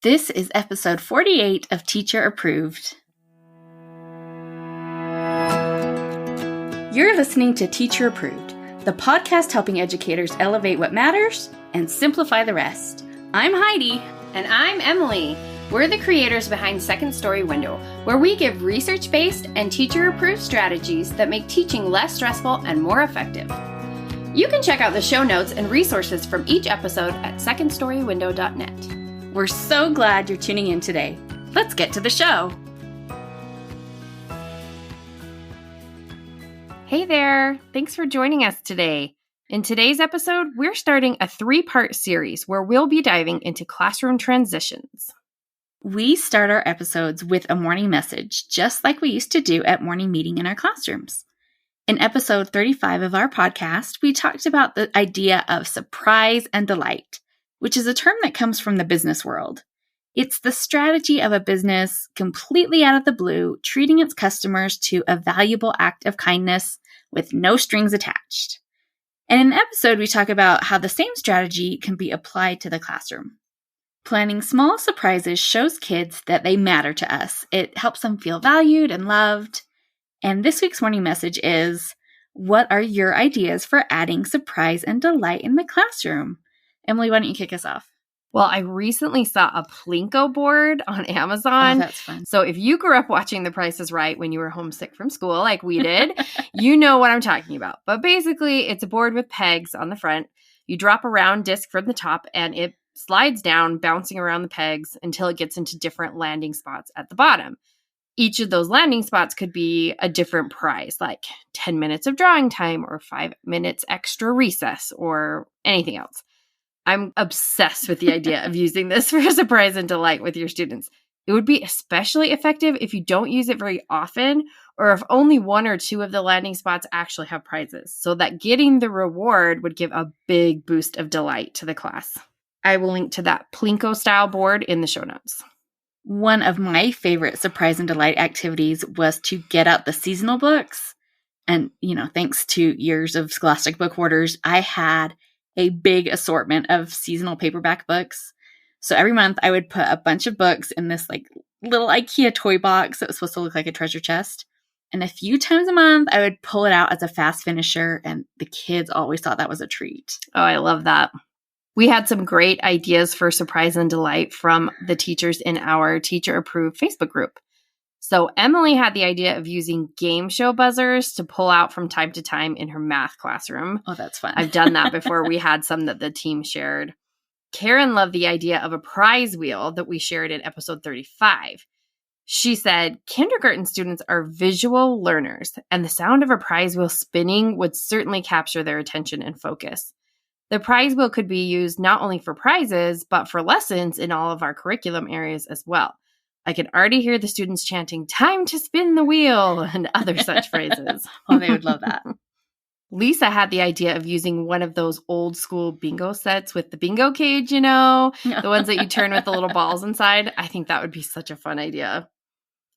This is episode 48 of Teacher Approved. You're listening to Teacher Approved, the podcast helping educators elevate what matters and simplify the rest. I'm Heidi. And I'm Emily. We're the creators behind Second Story Window, where we give research-based and teacher-approved strategies that make teaching less stressful and more effective. You can check out the show notes and resources from each episode at secondstorywindow.net. We're so glad you're tuning in today. Let's get to the show. Hey there! Thanks for joining us today. In today's episode, we're starting a 3-part series where we'll be diving into classroom transitions. We start our episodes with a morning message, just like we used to do at morning meeting in our classrooms. In episode 35 of our podcast, we talked about the idea of surprise and delight, which is a term that comes from the business world. It's the strategy of a business completely out of the blue, treating its customers to a valuable act of kindness with no strings attached. And in the episode, we talk about how the same strategy can be applied to the classroom. Planning small surprises shows kids that they matter to us. It helps them feel valued and loved. And this week's morning message is, what are your ideas for adding surprise and delight in the classroom? Emily, why don't you kick us off? Well, I recently saw a Plinko board on Amazon. Oh, that's fun. So if you grew up watching The Price is Right when you were homesick from school like we did, you know what I'm talking about. But basically, it's a board with pegs on the front. You drop a round disc from the top and it slides down, bouncing around the pegs until it gets into different landing spots at the bottom. Each of those landing spots could be a different prize, like 10 minutes of drawing time or 5 minutes extra recess or anything else. I'm obsessed with the idea of using this for surprise and delight with your students. It would be especially effective if you don't use it very often or if only 1 or 2 of the landing spots actually have prizes, so that getting the reward would give a big boost of delight to the class. I will link to that Plinko style board in the show notes. One of my favorite surprise and delight activities was to get out the seasonal books. And, thanks to years of Scholastic book hoarders, I had a big assortment of seasonal paperback books. So every month I would put a bunch of books in this little IKEA toy box that was supposed to look like a treasure chest. And a few times a month I would pull it out as a fast finisher, and the kids always thought that was a treat. Oh, I love that. We had some great ideas for surprise and delight from the teachers in our Teacher Approved Facebook group. So Emily had the idea of using game show buzzers to pull out from time to time in her math classroom. Oh, that's fun. I've done that before. We had some that the team shared. Karen loved the idea of a prize wheel that we shared in episode 35. She said, kindergarten students are visual learners, and the sound of a prize wheel spinning would certainly capture their attention and focus. The prize wheel could be used not only for prizes, but for lessons in all of our curriculum areas as well. I can already hear the students chanting, "Time to spin the wheel," and other such phrases. Oh, they would love that. Lisa had the idea of using one of those old school bingo sets with the bingo cage, the ones that you turn with the little balls inside. I think that would be such a fun idea.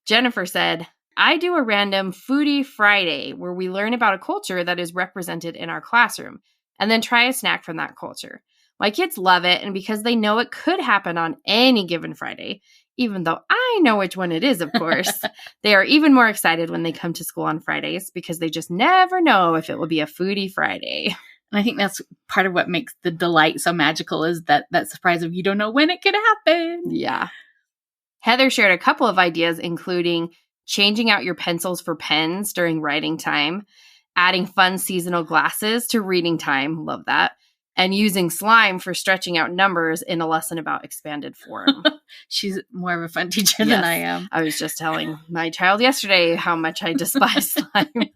Jennifer said, I do a random Foodie Friday where we learn about a culture that is represented in our classroom and then try a snack from that culture. My kids love it, and because they know it could happen on any given Friday, even though I know which one it is, of course, they are even more excited when they come to school on Fridays because they just never know if it will be a Foodie Friday. And I think that's part of what makes the delight so magical, is that surprise of you don't know when it could happen. Yeah. Heather shared a couple of ideas, including changing out your pencils for pens during writing time, adding fun seasonal glasses to reading time, love that, and using slime for stretching out numbers in a lesson about expanded form. She's more of a fun teacher than I am. I was just telling my child yesterday how much I despise slime.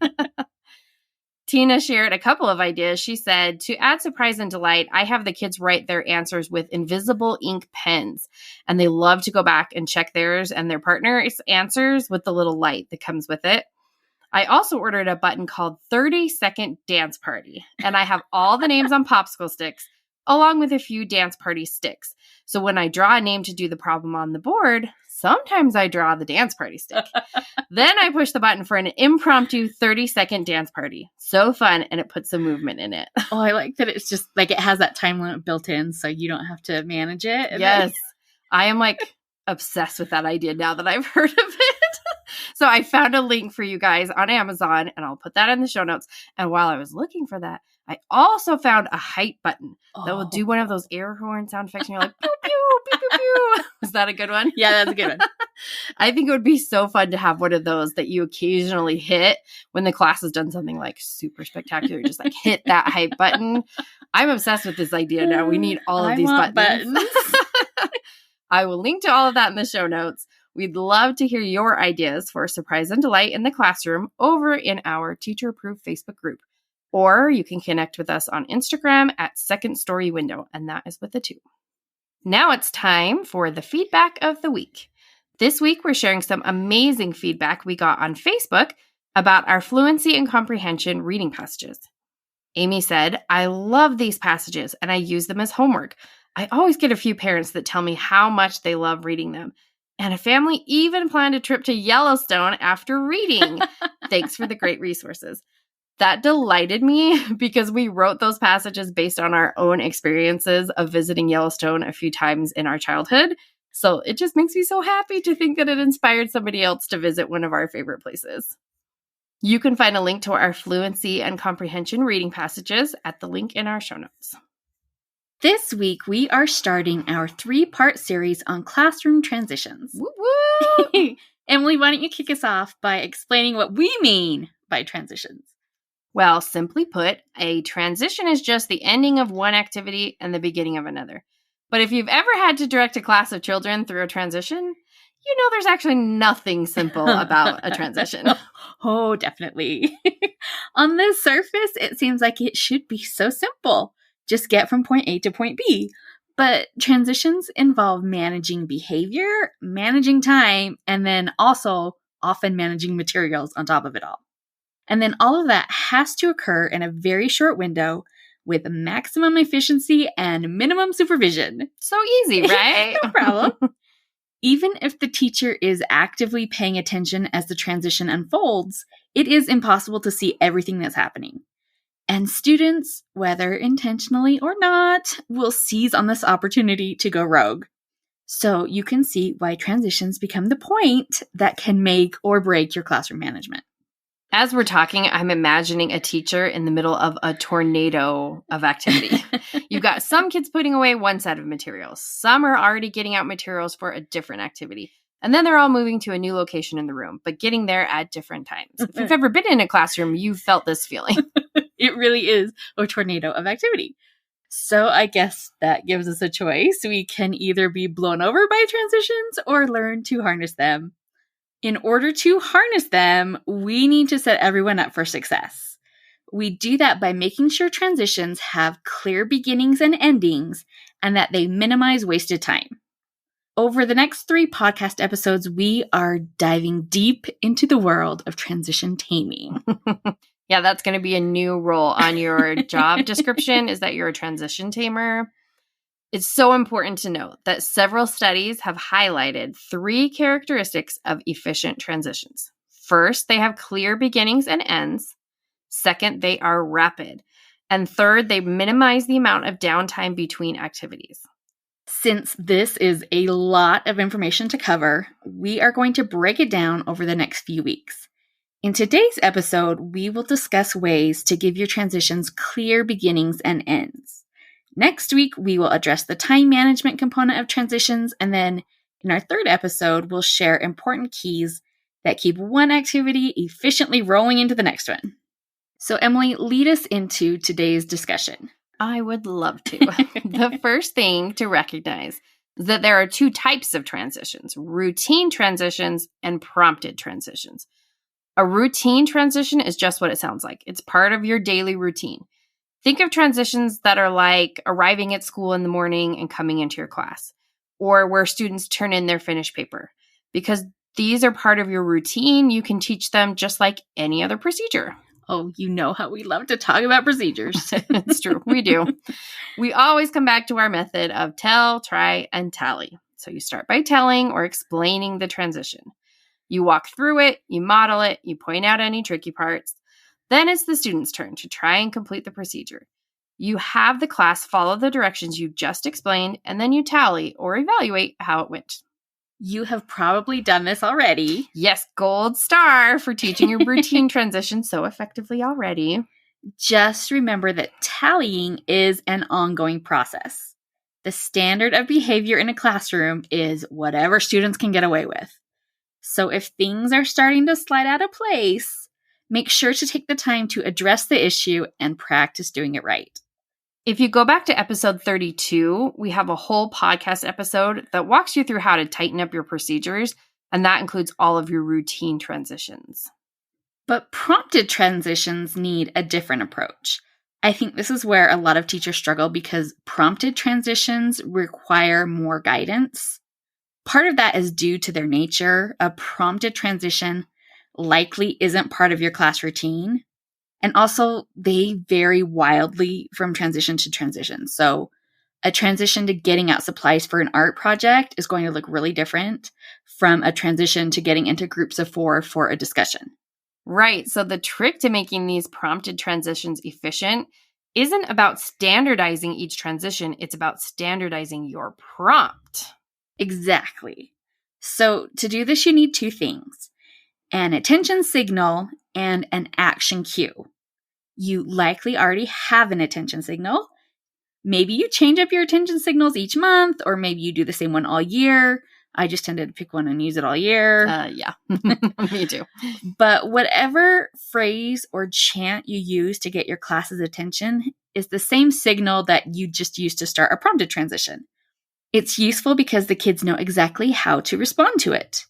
Tina shared a couple of ideas. She said, to add surprise and delight, I have the kids write their answers with invisible ink pens, and they love to go back and check theirs and their partner's answers with the little light that comes with it. I also ordered a button called 30-second dance party, and I have all the names on popsicle sticks, along with a few dance party sticks. So when I draw a name to do the problem on the board, sometimes I draw the dance party stick. Then I push the button for an impromptu 30-second dance party. So fun, and it puts some movement in it. Oh, I like that it's just it has that time limit built in, so you don't have to manage it. Yes. I am like obsessed with that idea now that I've heard of it. So I found a link for you guys on Amazon, and I'll put that in the show notes. And while I was looking for that, I also found a height button that will do one of those air horn sound effects. And you're like, pew, pew, pew, pew, pew. Is that a good one? Yeah, that's a good one. I think it would be so fun to have one of those that you occasionally hit when the class has done something like super spectacular. Just like hit that height button. I'm obsessed with this idea now. We need all of these buttons. I will link to all of that in the show notes. We'd love to hear your ideas for surprise and delight in the classroom over in our Teacher Approved Facebook group. Or you can connect with us on Instagram at Second Story Window, and that is with a 2. Now it's time for the feedback of the week. This week, we're sharing some amazing feedback we got on Facebook about our fluency and comprehension reading passages. Amy said, I love these passages and I use them as homework. I always get a few parents that tell me how much they love reading them. And a family even planned a trip to Yellowstone after reading. Thanks for the great resources. That delighted me because we wrote those passages based on our own experiences of visiting Yellowstone a few times in our childhood. So it just makes me so happy to think that it inspired somebody else to visit one of our favorite places. You can find a link to our fluency and comprehension reading passages at the link in our show notes. This week, we are starting our 3-part series on classroom transitions. Woo-woo! Emily, why don't you kick us off by explaining what we mean by transitions? Well, simply put, a transition is just the ending of one activity and the beginning of another. But if you've ever had to direct a class of children through a transition, you know there's actually nothing simple about a transition. Oh, definitely. On the surface, it seems like it should be so simple. Just get from point A to point B. But transitions involve managing behavior, managing time, and then also often managing materials on top of it all. And then all of that has to occur in a very short window with maximum efficiency and minimum supervision. So easy, right? No problem. Even if the teacher is actively paying attention as the transition unfolds, it is impossible to see everything that's happening. And students, whether intentionally or not, will seize on this opportunity to go rogue. So you can see why transitions become the point that can make or break your classroom management. As we're talking, I'm imagining a teacher in the middle of a tornado of activity. You've got some kids putting away one set of materials. Some are already getting out materials for a different activity. And then they're all moving to a new location in the room, but getting there at different times. If you've ever been in a classroom, you've felt this feeling. It really is a tornado of activity. So I guess that gives us a choice. We can either be blown over by transitions or learn to harness them. In order to harness them, we need to set everyone up for success. We do that by making sure transitions have clear beginnings and endings and that they minimize wasted time. Over the next 3 podcast episodes, we are diving deep into the world of transition taming. Yeah, that's going to be a new role on your job description, is that you're a transition tamer. It's so important to note that several studies have highlighted 3 characteristics of efficient transitions. First, they have clear beginnings and ends. Second, they are rapid. And third, they minimize the amount of downtime between activities. Since this is a lot of information to cover, we are going to break it down over the next few weeks. In today's episode, we will discuss ways to give your transitions clear beginnings and ends. Next week, we will address the time management component of transitions, and then in our 3rd episode, we'll share important keys that keep one activity efficiently rolling into the next one. So, Emily, lead us into today's discussion. I would love to. The first thing to recognize is that there are 2 types of transitions: routine transitions and prompted transitions. A routine transition is just what it sounds like. It's part of your daily routine. Think of transitions that are like arriving at school in the morning and coming into your class, or where students turn in their finished paper. Because these are part of your routine, you can teach them just like any other procedure. Oh, you know how we love to talk about procedures. It's true. We do. We always come back to our method of tell, try, and tally. So you start by telling or explaining the transition. You walk through it, you model it, you point out any tricky parts. Then it's the student's turn to try and complete the procedure. You have the class follow the directions you just explained, and then you tally or evaluate how it went. You have probably done this already. Yes, gold star for teaching your routine transition so effectively already. Just remember that tallying is an ongoing process. The standard of behavior in a classroom is whatever students can get away with. So if things are starting to slide out of place, make sure to take the time to address the issue and practice doing it right. If you go back to episode 32, we have a whole podcast episode that walks you through how to tighten up your procedures, and that includes all of your routine transitions. But prompted transitions need a different approach. I think this is where a lot of teachers struggle because prompted transitions require more guidance. Part of that is due to their nature. A prompted transition likely isn't part of your class routine. And also, they vary wildly from transition to transition. So a transition to getting out supplies for an art project is going to look really different from a transition to getting into groups of 4 for a discussion. Right. So the trick to making these prompted transitions efficient isn't about standardizing each transition. It's about standardizing your prompt. Exactly. So to do this, you need 2 things: an attention signal and an action cue. You likely already have an attention signal. Maybe you change up your attention signals each month, or maybe you do the same one all year. I just tended to pick one and use it all year. Yeah, me too. But whatever phrase or chant you use to get your class's attention is the same signal that you just used to start a prompted transition. It's useful because the kids know exactly how to respond to it.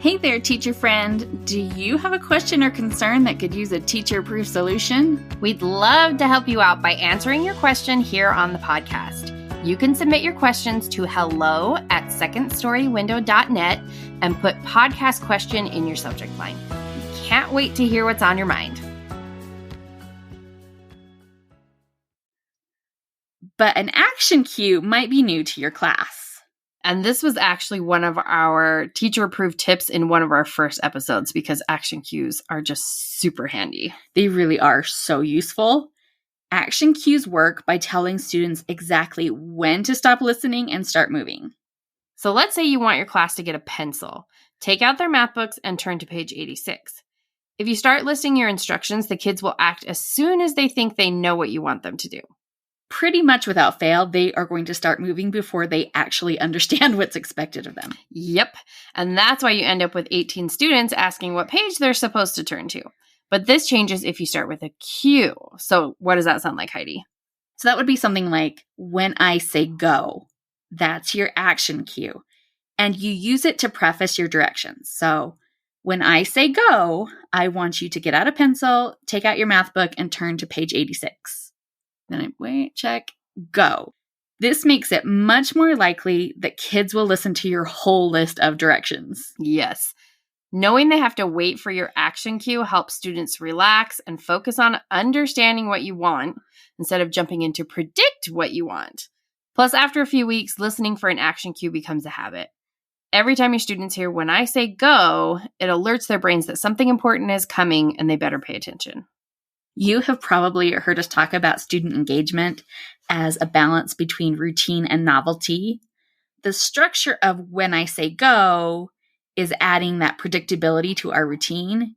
Hey there, teacher friend. Do you have a question or concern that could use a teacher-proof solution? We'd love to help you out by answering your question here on the podcast. You can submit your questions to hello@secondstorywindow.net and put podcast question in your subject line. We can't wait to hear what's on your mind. But an action cue might be new to your class. And this was actually one of our teacher-approved tips in one of our first episodes because action cues are just super handy. They really are so useful. Action cues work by telling students exactly when to stop listening and start moving. So let's say you want your class to get a pencil. Take out their math books and turn to page 86. If you start listing your instructions, the kids will act as soon as they think they know what you want them to do. Pretty much without fail, they are going to start moving before they actually understand what's expected of them. Yep. And that's why you end up with 18 students asking what page they're supposed to turn to. But this changes if you start with a cue. So what does that sound like, Heidi? So that would be something like, when I say go, that's your action cue. And you use it to preface your directions. So when I say go, I want you to get out a pencil, take out your math book, and turn to page 86. Then I wait, check, go. This makes it much more likely that kids will listen to your whole list of directions. Yes. Knowing they have to wait for your action cue helps students relax and focus on understanding what you want instead of jumping in to predict what you want. Plus, after a few weeks, listening for an action cue becomes a habit. Every time your students hear when I say go, it alerts their brains that something important is coming and they better pay attention. You have probably heard us talk about student engagement as a balance between routine and novelty. The structure of when I say go is adding that predictability to our routine.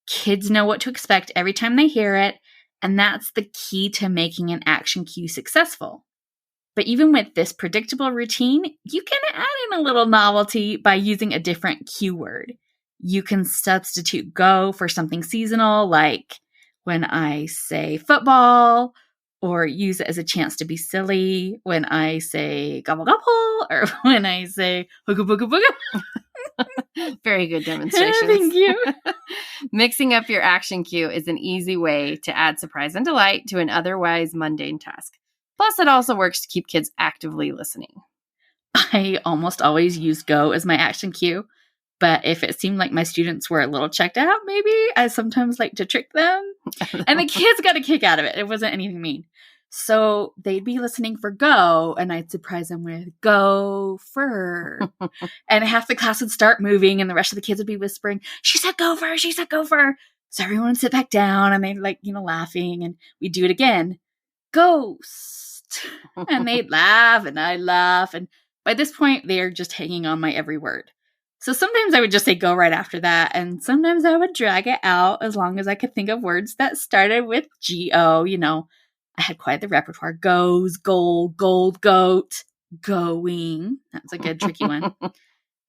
Kids know what to expect every time they hear it, and that's the key to making an action cue successful. But even with this predictable routine, you can add in a little novelty by using a different cue word. You can substitute go for something seasonal like when I say football, or use it as a chance to be silly when I say gobble gobble, or when I say hooga booga booga. Very good demonstrations. Thank you. Mixing up your action cue is an easy way to add surprise and delight to an otherwise mundane task. Plus, it also works to keep kids actively listening. I almost always use go as my action cue. But if it seemed like my students were a little checked out, maybe I sometimes like to trick them. And the kids got a kick out of it. It wasn't anything mean. So they'd be listening for go, and I'd surprise them with go fur. And half the class would start moving, and the rest of the kids would be whispering, she said go fur, she said go fur. So everyone would sit back down and they'd laughing, and we'd do it again. Ghost. And they'd laugh and I'd laugh. And by this point, they're just hanging on my every word. So sometimes I would just say go right after that. And sometimes I would drag it out as long as I could think of words that started with G-O. I had quite the repertoire. Goes, gold, goat, going. That's a good tricky one.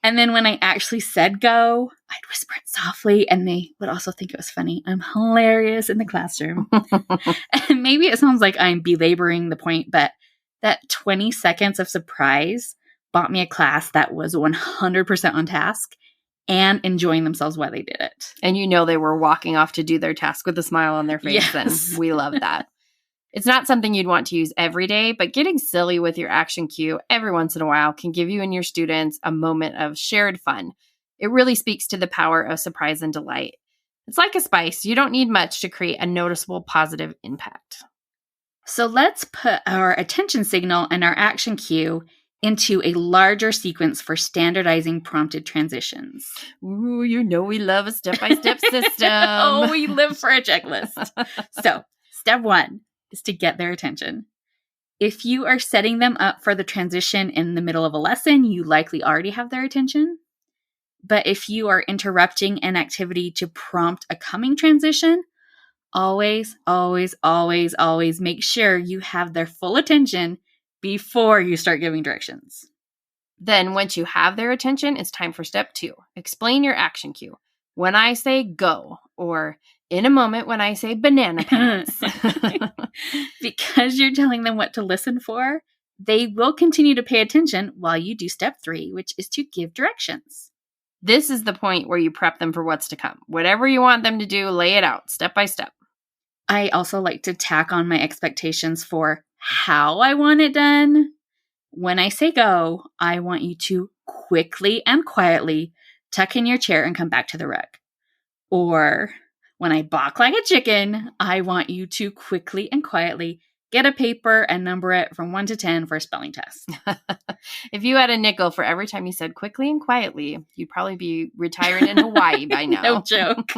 And then when I actually said go, I'd whisper it softly, and they would also think it was funny. I'm hilarious in the classroom. And maybe it sounds like I'm belaboring the point, but that 20 seconds of surprise bought me a class that was 100% on task and enjoying themselves while they did it. And they were walking off to do their task with a smile on their face. Yes. And we love that. It's not something you'd want to use every day, but getting silly with your action cue every once in a while can give you and your students a moment of shared fun. It really speaks to the power of surprise and delight. It's like a spice. You don't need much to create a noticeable positive impact. So let's put our attention signal and our action cue into a larger sequence for standardizing prompted transitions. Ooh, we love a step-by-step system. Oh, we live for a checklist. So, step 1 is to get their attention. If you are setting them up for the transition in the middle of a lesson, you likely already have their attention. But if you are interrupting an activity to prompt a coming transition, always, always, always, always make sure you have their full attention before you start giving directions. Then once you have their attention, it's time for step 2. Explain your action cue. When I say go, or in a moment when I say banana pants. Because you're telling them what to listen for, they will continue to pay attention while you do step 3, which is to give directions. This is the point where you prep them for what's to come. Whatever you want them to do, lay it out step by step. I also like to tack on my expectations for how I want it done. When I say go, I want you to quickly and quietly tuck in your chair and come back to the rug. Or when I balk like a chicken, I want you to quickly and quietly get a paper and number it from 1 to 10 for a spelling test. If you had a nickel for every time you said quickly and quietly, you'd probably be retired in Hawaii by now. No joke.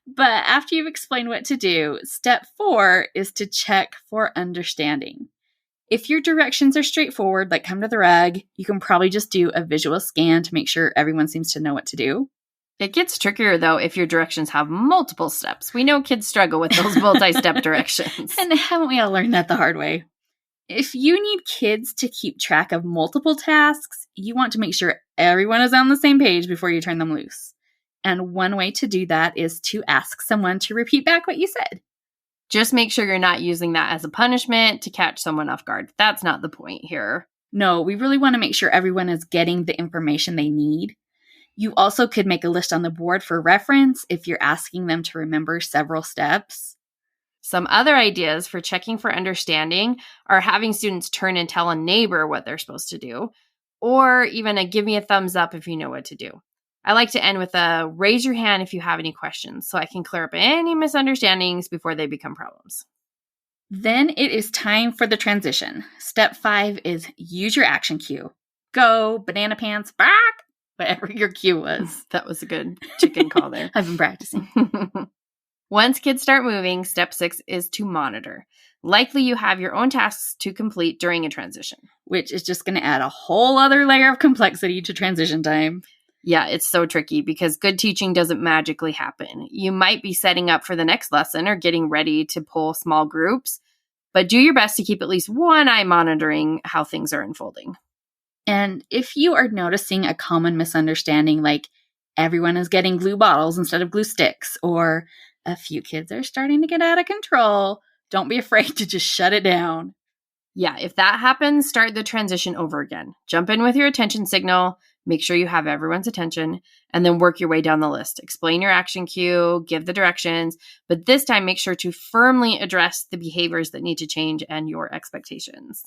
But after you've explained what to do, step 4 is to check for understanding. If your directions are straightforward, like come to the rug, you can probably just do a visual scan to make sure everyone seems to know what to do. It gets trickier, though, if your directions have multiple steps. We know kids struggle with those multi-step directions. And haven't we all learned that the hard way? If you need kids to keep track of multiple tasks, you want to make sure everyone is on the same page before you turn them loose. And one way to do that is to ask someone to repeat back what you said. Just make sure you're not using that as a punishment to catch someone off guard. That's not the point here. No, we really want to make sure everyone is getting the information they need. You also could make a list on the board for reference if you're asking them to remember several steps. Some other ideas for checking for understanding are having students turn and tell a neighbor what they're supposed to do, or even a give me a thumbs up if you know what to do. I like to end with a raise your hand if you have any questions so I can clear up any misunderstandings before they become problems. Then it is time for the transition. Step 5 is use your action cue. Go, banana pants, back, whatever your cue was. That was a good chicken call there. I've been practicing. Once kids start moving, step 6 is to monitor. Likely you have your own tasks to complete during a transition. Which is just going to add a whole other layer of complexity to transition time. Yeah, it's so tricky because good teaching doesn't magically happen. You might be setting up for the next lesson or getting ready to pull small groups, but do your best to keep at least one eye monitoring how things are unfolding. And if you are noticing a common misunderstanding, like everyone is getting glue bottles instead of glue sticks, or a few kids are starting to get out of control, don't be afraid to just shut it down. Yeah, if that happens, start the transition over again. Jump in with your attention signal, make sure you have everyone's attention, and then work your way down the list. Explain your action cue, give the directions, but this time make sure to firmly address the behaviors that need to change and your expectations.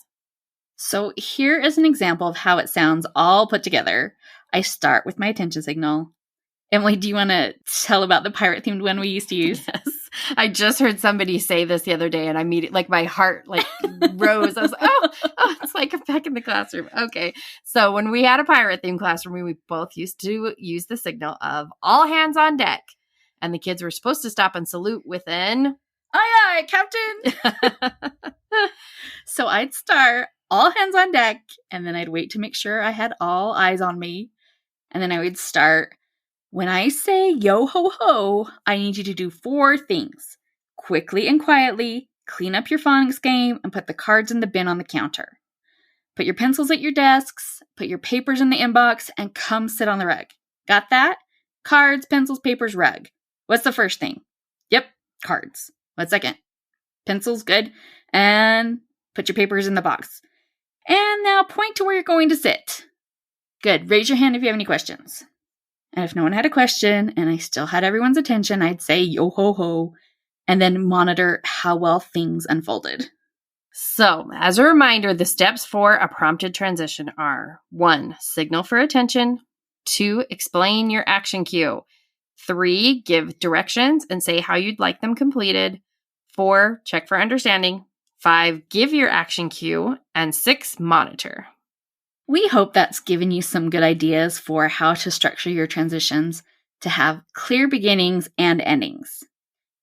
So here is an example of how it sounds all put together. I start with my attention signal. Emily, do you want to tell about the pirate-themed one we used to use? Yes. I just heard somebody say this the other day, and I immediately, my heart rose. I was like, oh, it's like I'm back in the classroom. Okay. So when we had a pirate-themed classroom, we both used to use the signal of all hands on deck. and the kids were supposed to stop and salute within... Aye, Captain! So I'd start, all hands on deck, and then I'd wait to make sure I had all eyes on me. And then I would start, when I say yo ho ho, I need you to do 4 things. Quickly and quietly, clean up your phonics game and put the cards in the bin on the counter. Put your pencils at your desks, put your papers in the inbox, and come sit on the rug. Got that? Cards, pencils, papers, rug. What's the first thing? Yep, cards. What's second? Pencils, good. And put your papers in the box. And now point to where you're going to sit. Good. Raise your hand if you have any questions. And if no one had a question and I still had everyone's attention, I'd say yo ho ho and then monitor how well things unfolded. So, as a reminder, the steps for a prompted transition are 1. Signal for attention. 2. Explain your action cue. 3. Give directions and say how you'd like them completed. 4. Check for understanding. 5. Give your action cue. And 6. Monitor. We hope that's given you some good ideas for how to structure your transitions to have clear beginnings and endings.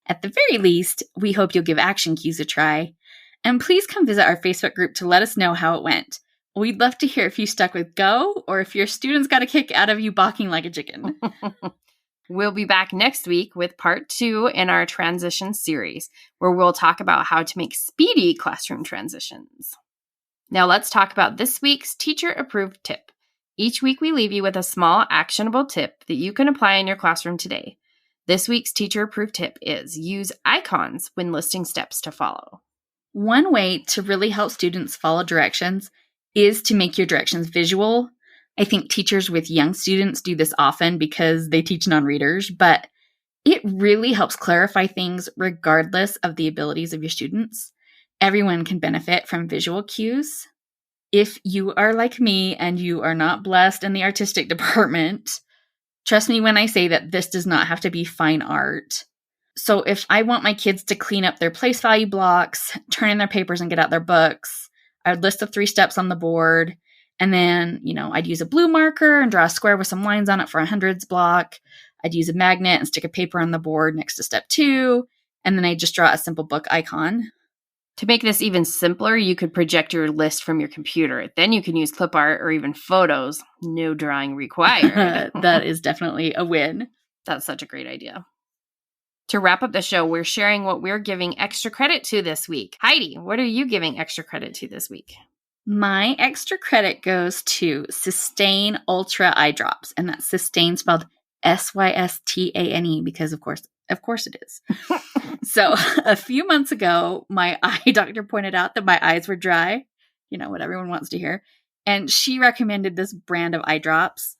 At the very least, we hope you'll give action cues a try. And please come visit our Facebook group to let us know how it went. We'd love to hear if you stuck with go or if your students got a kick out of you balking like a chicken. We'll be back next week with part 2 in our transition series, where we'll talk about how to make speedy classroom transitions. Now let's talk about this week's teacher-approved tip. Each week we leave you with a small actionable tip that you can apply in your classroom today. This week's teacher-approved tip is use icons when listing steps to follow. One way to really help students follow directions is to make your directions visual. I think teachers with young students do this often because they teach non-readers, but it really helps clarify things regardless of the abilities of your students. Everyone can benefit from visual cues. If you are like me and you are not blessed in the artistic department, trust me when I say that this does not have to be fine art. So if I want my kids to clean up their place value blocks, turn in their papers and get out their books, I would list the 3 steps on the board. And then, I'd use a blue marker and draw a square with some lines on it for a hundreds block. I'd use a magnet and stick a paper on the board next to step 2. And then I'd just draw a simple book icon. To make this even simpler, you could project your list from your computer. Then you can use clip art or even photos. No drawing required. That is definitely a win. That's such a great idea. To wrap up the show, we're sharing what we're giving extra credit to this week. Heidi, what are you giving extra credit to this week? My extra credit goes to Systane Ultra Eye Drops. And that's Systane spelled Systane because of course it is. So a few months ago, my eye doctor pointed out that my eyes were dry, what everyone wants to hear. And she recommended this brand of eye drops.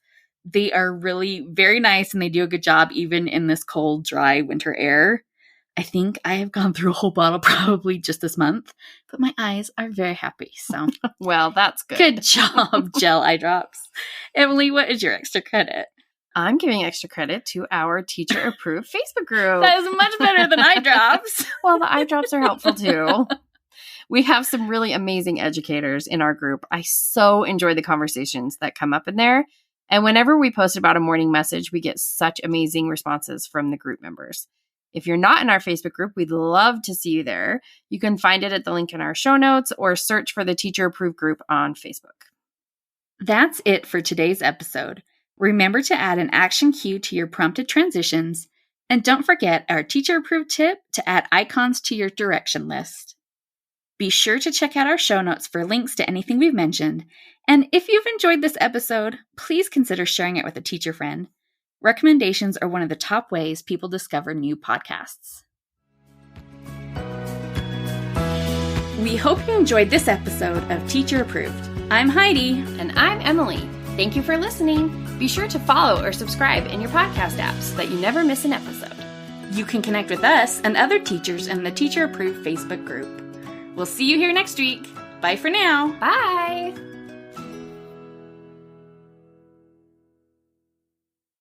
They are really very nice and they do a good job even in this cold, dry winter air. I think I have gone through a whole bottle probably just this month, but my eyes are very happy. So, well, that's good. Good job, gel eye drops. Emily, what is your extra credit? I'm giving extra credit to our teacher-approved Facebook group. That is much better than eye drops. Well, the eye drops are helpful too. We have some really amazing educators in our group. I so enjoy the conversations that come up in there. And whenever we post about a morning message, we get such amazing responses from the group members. If you're not in our Facebook group, we'd love to see you there. You can find it at the link in our show notes or search for the Teacher Approved group on Facebook. That's it for today's episode. Remember to add an action cue to your prompted transitions. And don't forget our Teacher Approved tip to add icons to your direction list. Be sure to check out our show notes for links to anything we've mentioned. And if you've enjoyed this episode, please consider sharing it with a teacher friend. Recommendations are one of the top ways people discover new podcasts. We hope you enjoyed this episode of Teacher Approved. I'm Heidi. And I'm Emily. Thank you for listening. Be sure to follow or subscribe in your podcast apps so that you never miss an episode. You can connect with us and other teachers in the Teacher Approved Facebook group. We'll see you here next week. Bye for now. Bye.